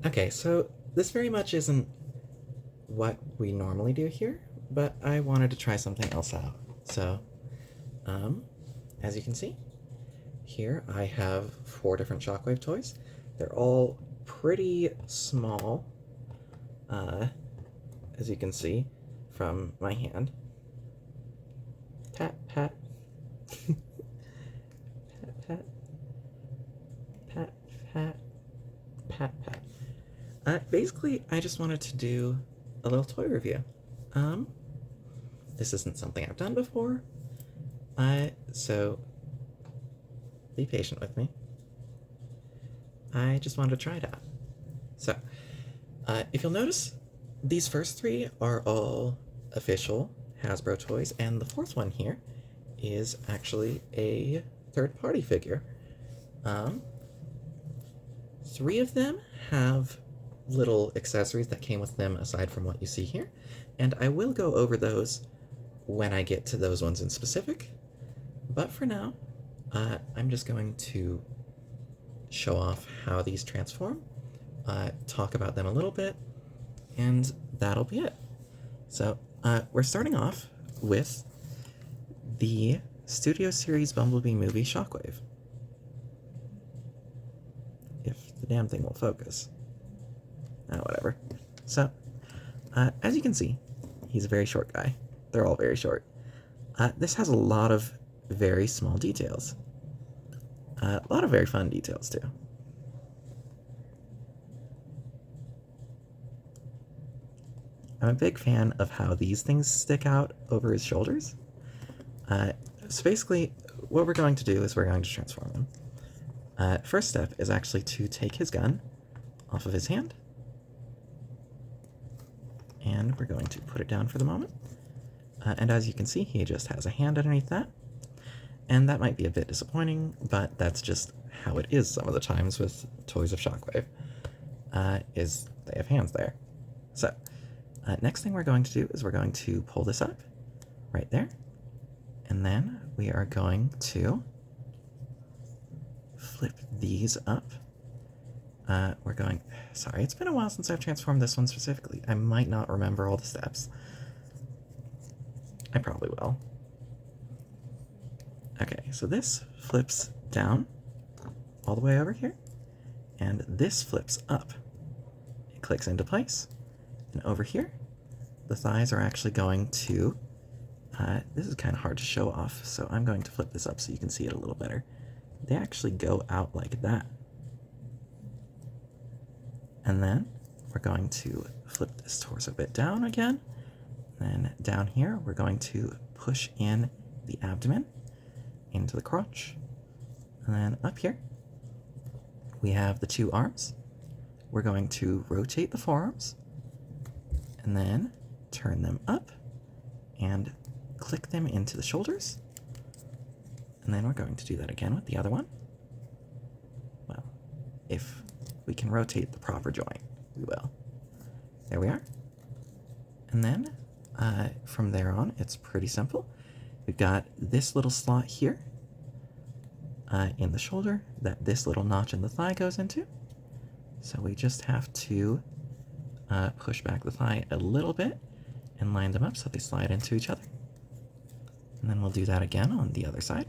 Okay, so this very much isn't what we normally do here, but I wanted to try something else out. So, um, as you can see, here I have 4 different Shockwave toys. They're all pretty small, uh, as you can see from my hand. Pat, pat, pat, pat, pat, pat, pat, pat. Basically, I just wanted to do a little toy review. Um, this isn't something I've done before, so be patient with me. I just wanted to try it out. So, if you'll notice, these first 3 are all official Hasbro toys, and the 4th one here is actually a third-party figure. Um, 3 of them have little accessories that came with them aside from what you see here, and I will go over those when I get to those ones in specific. But for now, I'm just going to show off how these transform, talk about them a little bit, and that'll be it. So, we're starting off with the Studio Series Bumblebee movie Shockwave. If the damn thing will focus. Oh, whatever. So, as you can see, he's a very short guy. They're all very short. This has a lot of very small details. A lot of very fun details, too. I'm a big fan of how these things stick out over his shoulders. So basically, what we're going to do is we're going to transform him. First step is actually to take his gun off of his hand. And we're going to put it down for the moment. And as you can see, he just has a hand underneath that. And that might be a bit disappointing, but that's just how it is some of the times with toys of Shockwave, is they have hands there. So, next thing we're going to do is we're going to pull this up, right there, and then we are going to flip these up. Sorry, it's been a while since I've transformed this one specifically. I might not remember all the steps. I probably will. Okay, so this flips down all the way over here, and this flips up. It clicks into place, and over here, the thighs are actually going to, this is kind of hard to show off, so I'm going to flip this up so you can see it a little better. They actually go out like that. And then we're going to flip this torso bit down again. Then down here, we're going to push in the abdomen into the crotch. And then up here, we have the 2 arms. We're going to rotate the forearms and then turn them up and click them into the shoulders. And then we're going to do that again with the other one. Well, if we can rotate the proper joint, we will. There we are. And then from there on, it's pretty simple. We've got this little slot here in the shoulder that this little notch in the thigh goes into. So we just have to push back the thigh a little bit and line them up so they slide into each other. And then we'll do that again on the other side.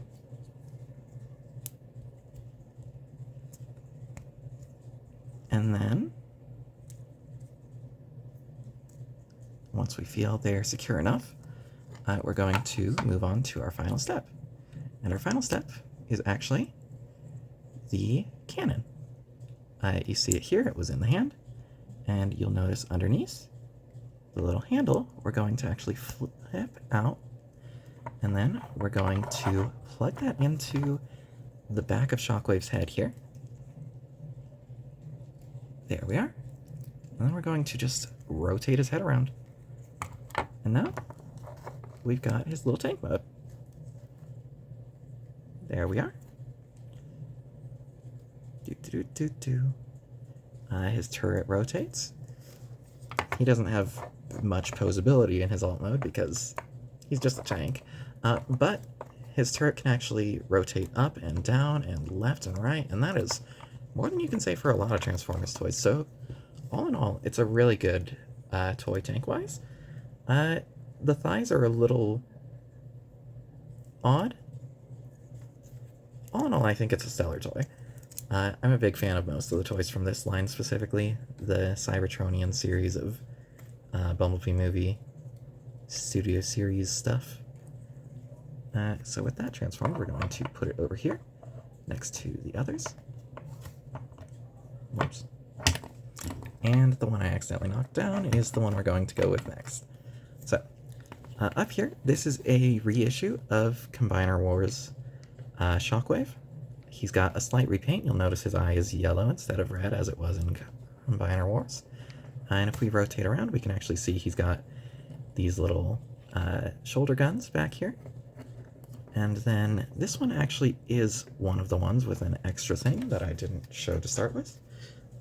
And then, once we feel they're secure enough, we're going to move on to our final step. And our final step is actually the cannon. You see it here, it was in the hand, and you'll notice underneath the little handle, we're going to actually flip out, and then we're going to plug that into the back of Shockwave's head here. There we are. And then we're going to just rotate his head around. And now we've got his little tank mode. There we are. His turret rotates. He doesn't have much posability in his alt mode because he's just a tank. But his turret can actually rotate up and down and left and right, and that is more than you can say for a lot of Transformers toys. So all in all, it's a really good toy tank-wise. The thighs are a little odd. All in all, I think it's a stellar toy. I'm a big fan of most of the toys from this line specifically. The Cybertronian series of Bumblebee movie Studio Series stuff. So with that transformed, we're going to put it over here, next to the others. Whoops. And the one I accidentally knocked down is the one we're going to go with next. So, up here, this is a reissue of Combiner Wars Shockwave. He's got a slight repaint. You'll notice his eye is yellow instead of red as it was in Combiner Wars. And if we rotate around, we can actually see he's got these little shoulder guns back here. And then this one actually is one of the ones with an extra thing that I didn't show to start with.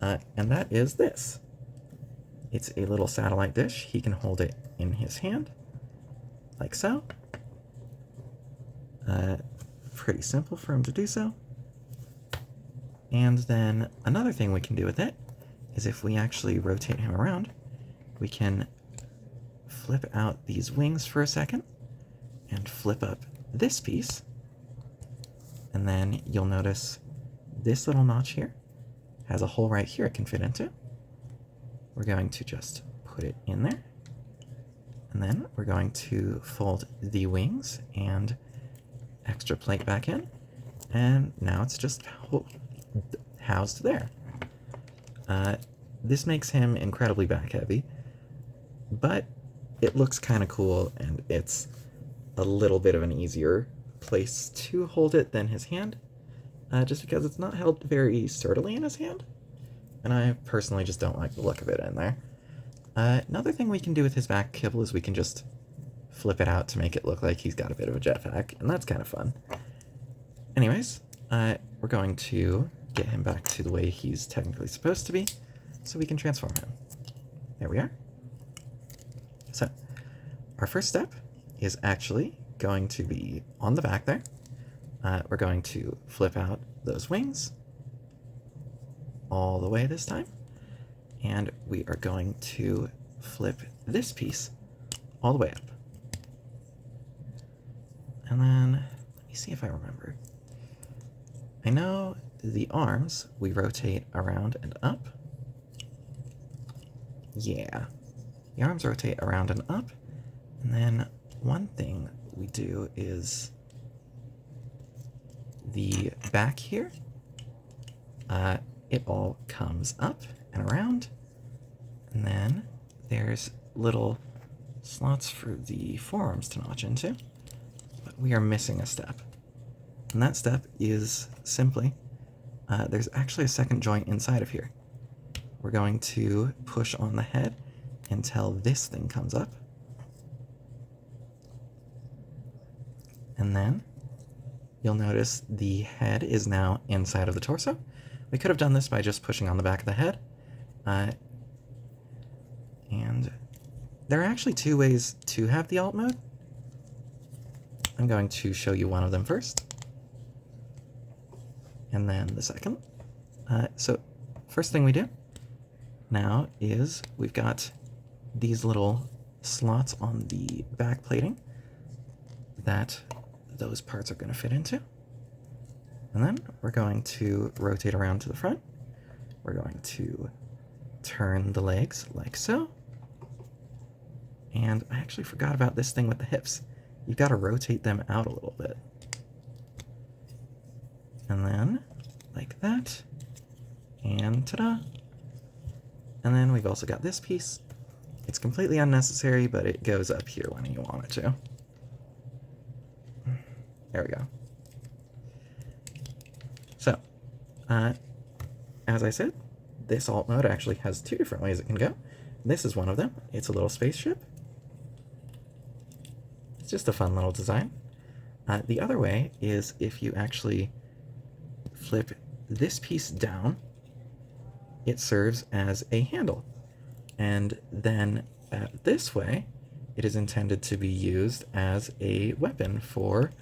And that is this. It's a little satellite dish. He can hold it in his hand, like so. Pretty simple for him to do so. And then another thing we can do with it is if we actually rotate him around, we can flip out these wings for a second and flip up this piece. And then you'll notice this little notch here has a hole right here it can fit into. We're going to just put it in there. And then we're going to fold the wings and extra plate back in. And now it's just housed there. This makes him incredibly back heavy, but it looks kind of cool, and it's a little bit of an easier place to hold it than his hand, just because it's not held very sturdily in his hand, and I personally just don't like the look of it in there. Another thing we can do with his back kibble is we can just flip it out to make it look like he's got a bit of a jetpack, and that's kind of fun. Anyways, we're going to get him back to the way he's technically supposed to be, so we can transform him. There we are. So, our first step is actually going to be on the back there. We're going to flip out those wings all the way this time, and we are going to flip this piece all the way up. And then, let me see if I remember. I know the arms we rotate around and up. Yeah, the arms rotate around and up, and then one thing we do is the back here, it all comes up and around, and then there's little slots for the forearms to notch into, but we are missing a step. And that step is simply, there's actually a second joint inside of here. We're going to push on the head until this thing comes up. And then you'll notice the head is now inside of the torso. We could have done this by just pushing on the back of the head. And there are actually two ways to have the alt mode. I'm going to show you one of them first, and then the second. So first thing we do now is we've got these little slots on the back plating that those parts are going to fit into. And then we're going to rotate around to the front. We're going to turn the legs like so. And I actually forgot about this thing with the hips. You've got to rotate them out a little bit. And then, like that. And ta-da! And then we've also got this piece. It's completely unnecessary, but it goes up here when you want it to. There we go. So, as I said, this alt mode actually has two different ways it can go. This is one of them. It's a little spaceship. It's just a fun little design. The other way is if you actually flip this piece down, it serves as a handle. And then this way, it is intended to be used as a weapon for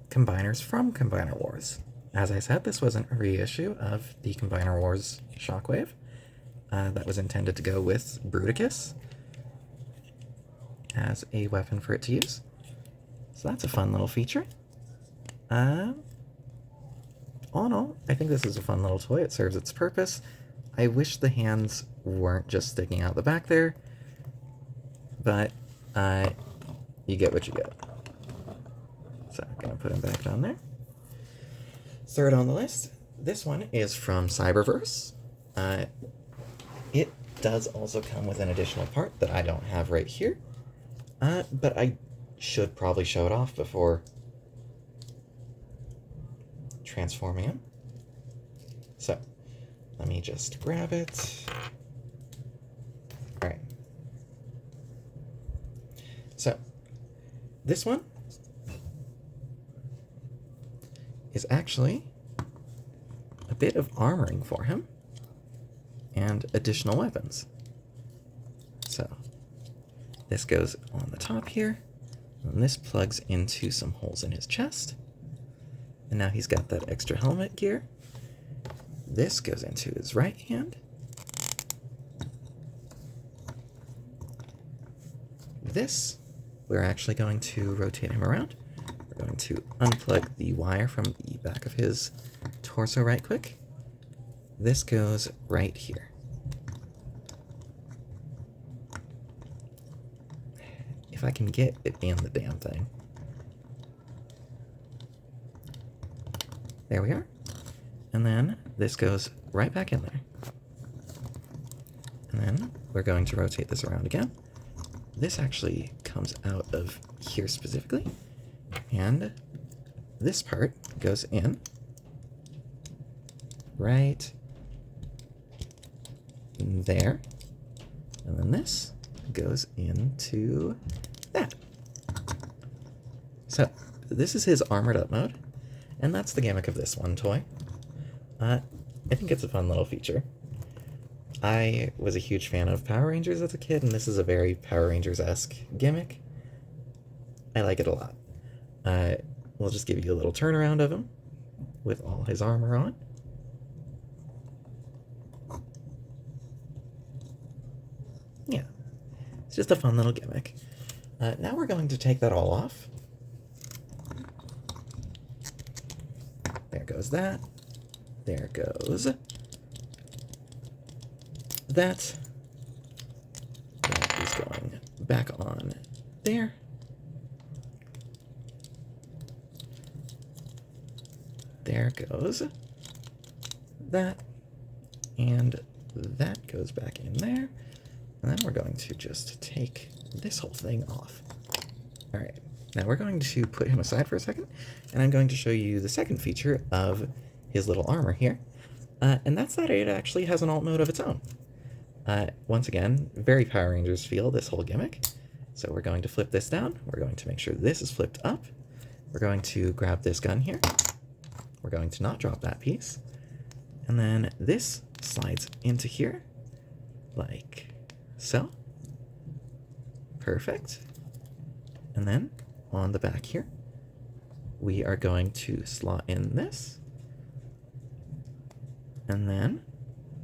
combiners from Combiner Wars. as I said, this wasn't a reissue of the Combiner Wars Shockwave. That was intended to go with Bruticus as a weapon for it to use. So that's a fun little feature. All in all, I think this is a fun little toy. It serves its purpose. I wish the hands weren't just sticking out the back there, but you get what you get. So I'm gonna put him back down there. Third on the list, this one is from Cyberverse. It does also come with an additional part that I don't have right here, but I should probably show it off before transforming him. So let me just grab it. All right. So this one is actually a bit of armoring for him and additional weapons. So this goes on the top here, and this plugs into some holes in his chest. And now he's got that extra helmet gear. This goes into his right hand. This, we're actually going to rotate him around. We're going to unplug the wire from the back of his torso right quick. This goes right here. If I can get it in the damn thing. There we are. And then this goes right back in there. And then we're going to rotate this around again. This actually comes out of here specifically. And this part goes in right there. And then this goes into that. So this is his armored up mode. And that's the gimmick of this one toy. I think it's a fun little feature. I was a huge fan of Power Rangers as a kid, and this is a very Power Rangers-esque gimmick. I like it a lot. We'll just give you a little turnaround of him with all his armor on. Yeah, it's just a fun little gimmick. Now we're going to take that all off. There goes that. There goes that. That is going back on there. There goes that. And that goes back in there. And then we're going to just take this whole thing off. All right. Now we're going to put him aside for a second, and I'm going to show you the second feature of his little armor here, and that's that it actually has an alt mode of its own. Once again, very Power Rangers feel, this whole gimmick. So we're going to flip this down, we're going to make sure this is flipped up, we're going to grab this gun here, we're going to not drop that piece, and then this slides into here, like so. Perfect. And then on the back here, we are going to slot in this. And then,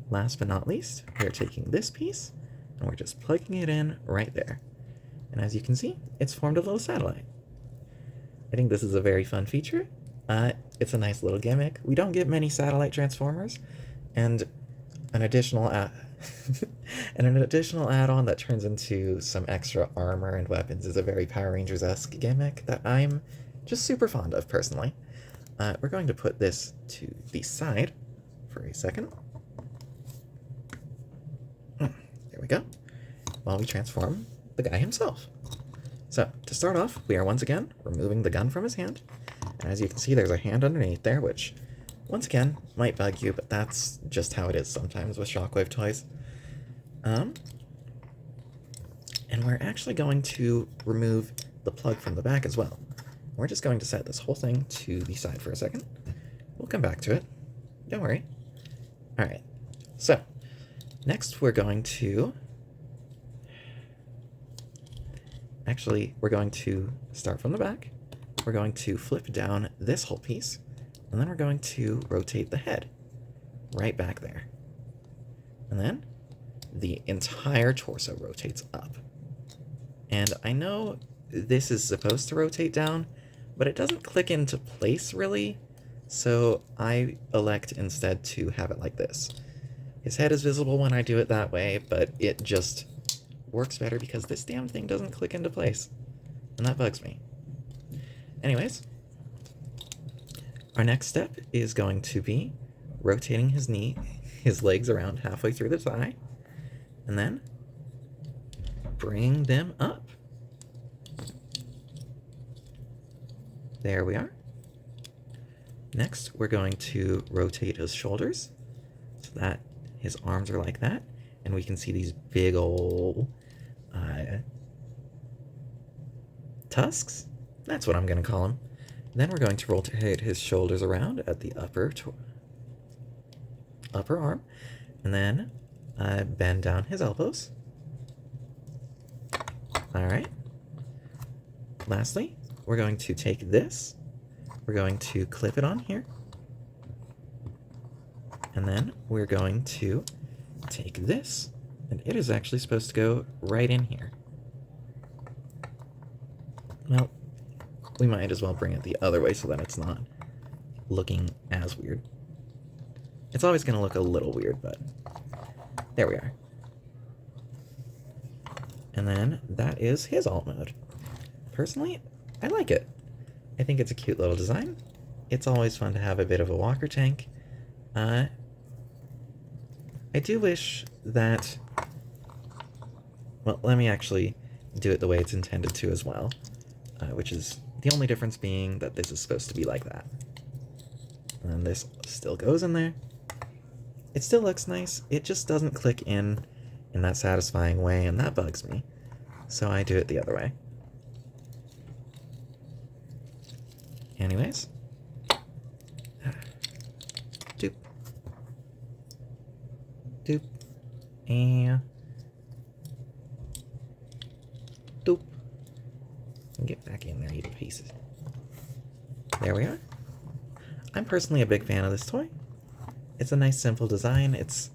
last but not least, we're taking this piece, and we're just plugging it in right there. And as you can see, it's formed a little satellite. I think this is a very fun feature. It's a nice little gimmick. We don't get many satellite transformers, and an additional add-on that turns into some extra armor and weapons is a very Power Rangers-esque gimmick that I'm just super fond of, personally. We're going to put this to the side for a second. There we go. While we transform the guy himself. So, to start off, we are once again removing the gun from his hand. And as you can see, there's a hand underneath there, which, once again, might bug you, but that's just how it is sometimes with Shockwave toys. And we're actually going to remove the plug from the back as well. We're just going to set this whole thing to the side for a second. We'll come back to it. Don't worry. Alright, so, next we're going to... Actually, we're going to start from the back. We're going to flip down this whole piece, And then we're going to rotate the head right back there. And then the entire torso rotates up. And I know this is supposed to rotate down, but it doesn't click into place really, so I elect instead to have it like this. His head is visible when I do it that way, but it just works better because this damn thing doesn't click into place, and that bugs me. Anyways, our next step is going to be rotating his legs around halfway through the thigh, and then bring them up. There we are. Next, we're going to rotate his shoulders so that his arms are like that, and we can see these big old tusks. That's what I'm going to call them. Then we're going to rotate his shoulders around at the upper arm, and then bend down his elbows. All right. Lastly, we're going to take this, we're going to clip it on here, and then we're going to take this, and it is actually supposed to go right in here. Well, we might as well bring it the other way so that it's not looking as weird. It's always going to look a little weird, but there we are. And then that is his alt mode. Personally, I like it. I think it's a cute little design. It's always fun to have a bit of a walker tank. I do wish that... Well, let me actually do it the way it's intended to as well, which is the only difference being that this is supposed to be like that. And then this still goes in there. It still looks nice, it just doesn't click in that satisfying way, and that bugs me. So I do it the other way. Anyways. Doop. Doop. And doop. And get back in there, you pieces. There we are. I'm personally a big fan of this toy. It's a nice, simple design. It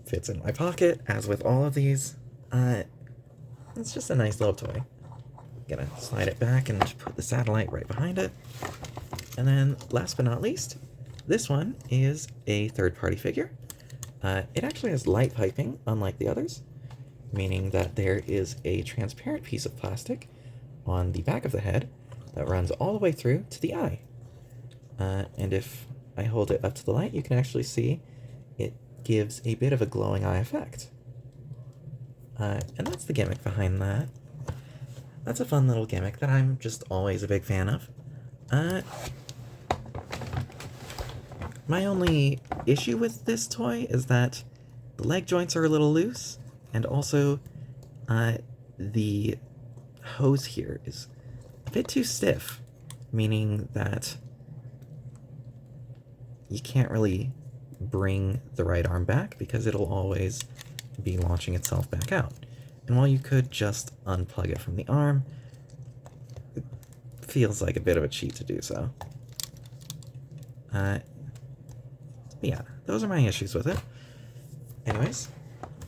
fits in my pocket, as with all of these. It's just a nice little toy. Gonna slide it back and put the satellite right behind it. And then, last but not least, this one is a third-party figure. It actually has light piping, unlike the others, meaning that there is a transparent piece of plastic on the back of the head that runs all the way through to the eye. And if I hold it up to the light, you can actually see it gives a bit of a glowing eye effect. And that's the gimmick behind that. That's a fun little gimmick that I'm just always a big fan of. My only issue with this toy is that the leg joints are a little loose, and also the hose here is a bit too stiff, meaning that you can't really bring the right arm back because it'll always be launching itself back out. And while you could just unplug it from the arm, it feels like a bit of a cheat to do so. Yeah, those are my issues with it. Anyways,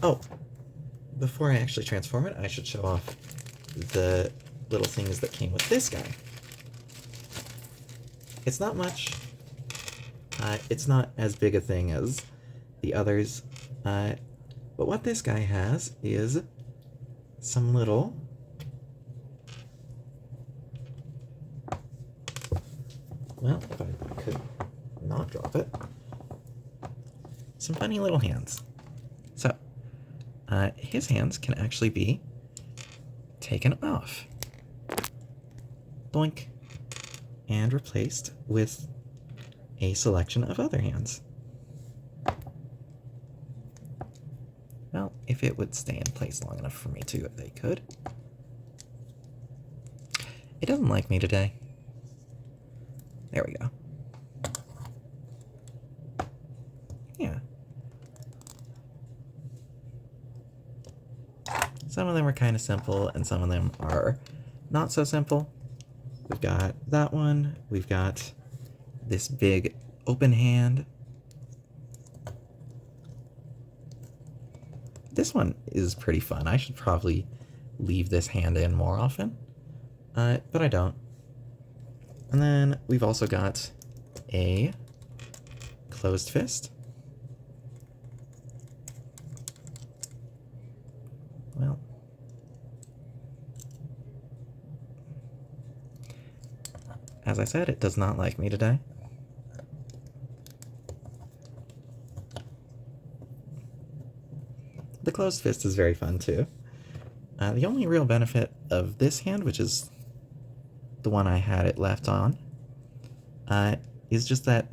oh, before I actually transform it, I should show off the little things that came with this guy. It's not much. It's not as big a thing as the others, but what this guy has is some little well, if I could not drop it, some funny little hands. So, his hands can actually be taken off, boink, and replaced with a selection of other hands. Well, if it would stay in place long enough for me to, they could. It doesn't like me today. There we go. Yeah. Some of them are kind of simple, and some of them are not so simple. We've got that one. We've got this big open hand. This one is pretty fun. I should probably leave this hand in more often, but I don't. And then we've also got a closed fist. Well, as I said, it does not like me today. The closed fist is very fun too. The only real benefit of this hand, which is the one I had it left on, is just that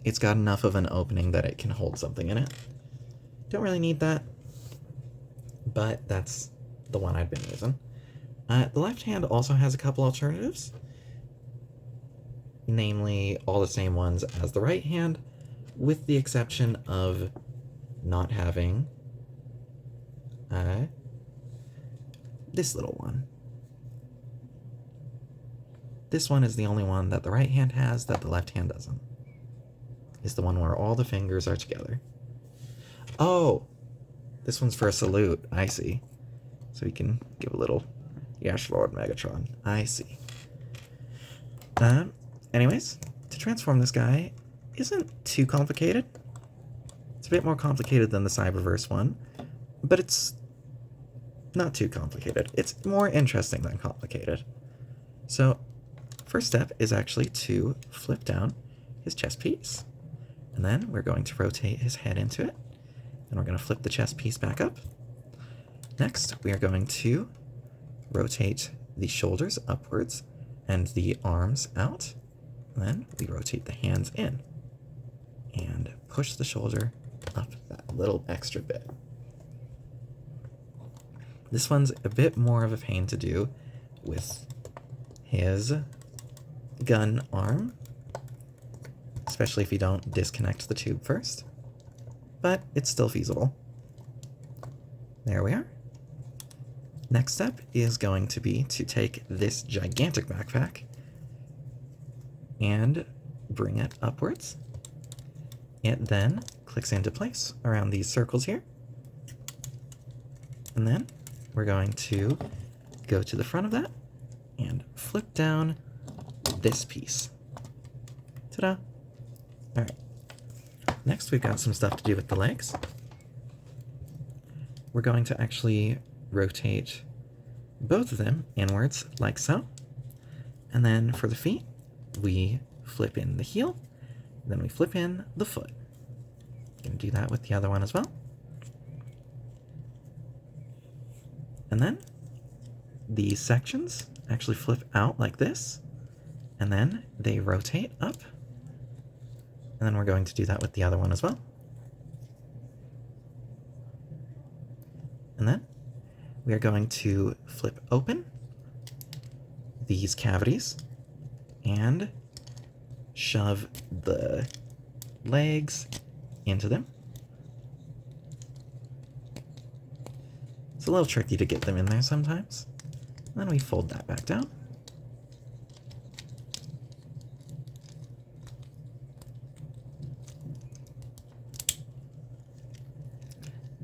it's got enough of an opening that it can hold something in it. Don't really need that, but that's the one I've been using. The left hand also has a couple alternatives, namely all the same ones as the right hand, with the exception of not having this little one. This one is the only one that the right hand has that the left hand doesn't. It's the one where all the fingers are together. Oh, this one's for a salute. I see. So we can give a little, yes, Lord Megatron. I see. Anyways, to transform this guy isn't too complicated. It's a bit more complicated than the Cyberverse one, but it's not too complicated. It's more interesting than complicated. So, first step is actually to flip down his chest piece. And then we're going to rotate his head into it. And we're going to flip the chest piece back up. Next, we are going to rotate the shoulders upwards and the arms out. And then we rotate the hands in and push the shoulder up that little extra bit. This one's a bit more of a pain to do with his gun arm, especially if you don't disconnect the tube first, but it's still feasible. There we are. Next step is going to be to take this gigantic backpack and bring it upwards. It then clicks into place around these circles here. And then we're going to go to the front of that and flip down this piece. Ta-da! Alright. Next, we've got some stuff to do with the legs. We're going to actually rotate both of them inwards, like so. And then for the feet, we flip in the heel, then we flip in the foot. Gonna do that with the other one as well. And then these sections actually flip out like this, and then they rotate up. And then we're going to do that with the other one as well. And then we are going to flip open these cavities and shove the legs into them. It's a little tricky to get them in there sometimes. And then we fold that back down.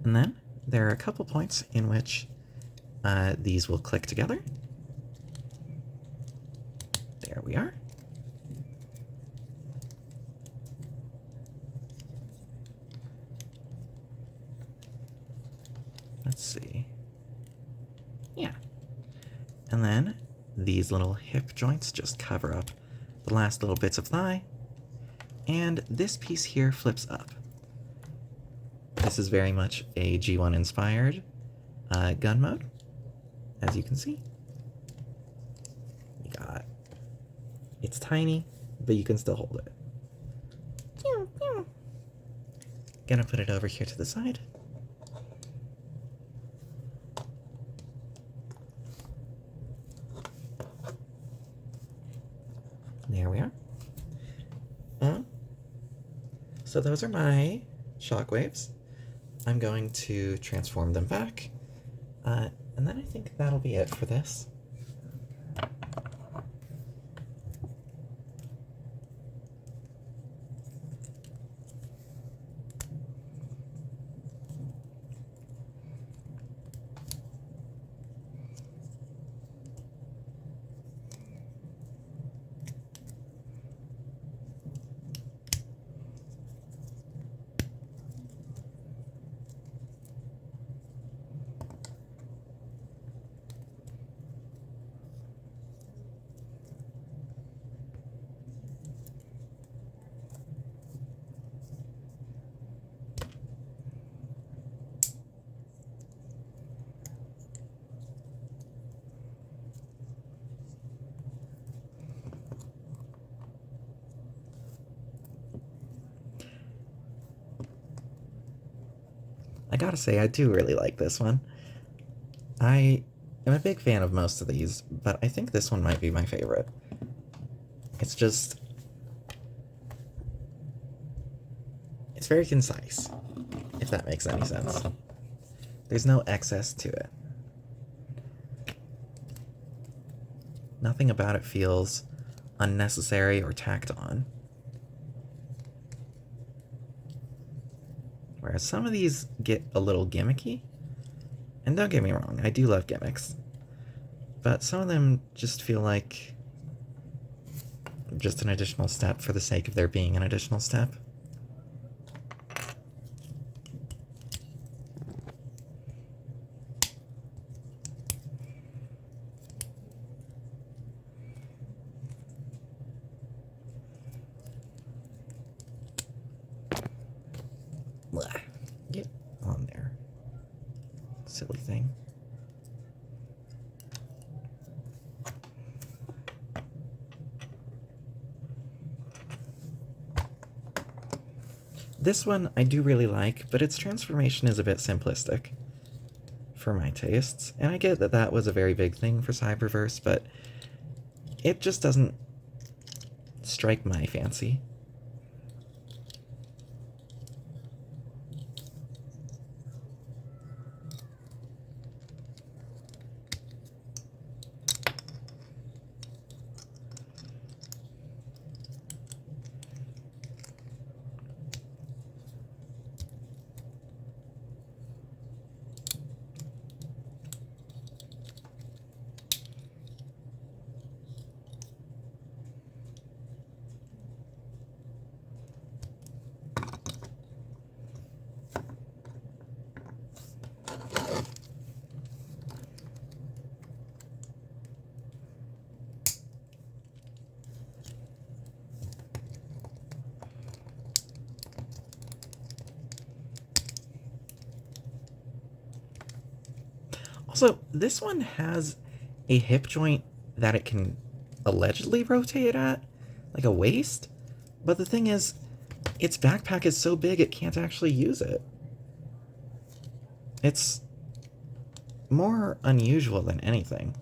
And then there are a couple points in which these will click together. There we are. Let's see. Yeah. And then these little hip joints just cover up the last little bits of thigh. And this piece here flips up. This is very much a G1 inspired gun mode, as you can see. You got, it's tiny, but you can still hold it. Gonna put it over here to the side. There we are. So those are my shockwaves. I'm going to transform them back, and then I think that'll be it for this. I gotta say, I do really like this one. I am a big fan of most of these, but I think this one might be my favorite. It's just... it's very concise, if that makes any sense. There's no excess to it. Nothing about it feels unnecessary or tacked on. Whereas some of these get a little gimmicky. And don't get me wrong, I do love gimmicks. But some of them just feel like just an additional step for the sake of there being an additional step. Blah. Get on there. Silly thing. This one I do really like, but its transformation is a bit simplistic for my tastes. And I get that that was a very big thing for Cyberverse, but it just doesn't strike my fancy. Also, this one has a hip joint that it can allegedly rotate at, like a waist, but the thing is, its backpack is so big it can't actually use it. It's more unusual than anything.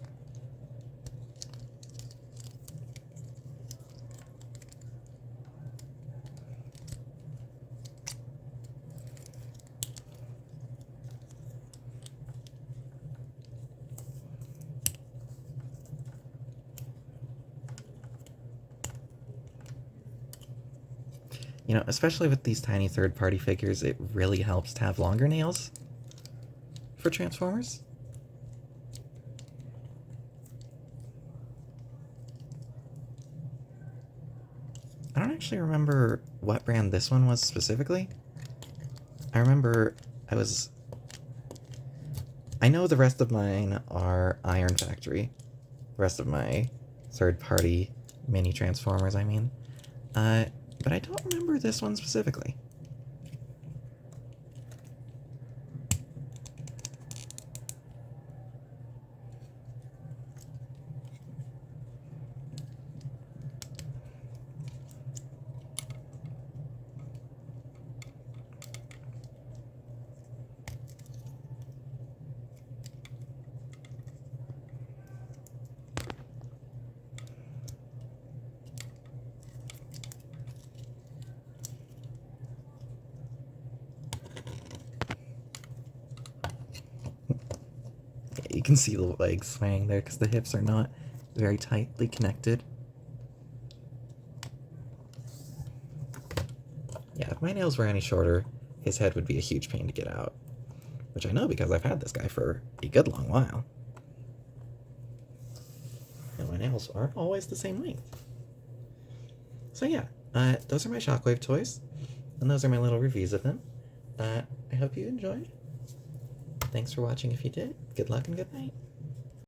You know, especially with these tiny third-party figures, it really helps to have longer nails for Transformers. I don't actually remember what brand this one was specifically. I remember I know the rest of mine are Iron Factory. The rest of my third-party mini Transformers, I mean. But I don't remember this one specifically. You can see the legs swaying there because the hips are not very tightly connected. Yeah, if my nails were any shorter, his head would be a huge pain to get out. Which I know because I've had this guy for a good long while. And my nails aren't always the same length. So yeah, those are my Shockwave toys. And those are my little reviews of them. I hope you enjoyed. Thanks for watching if you did. Good luck and good night.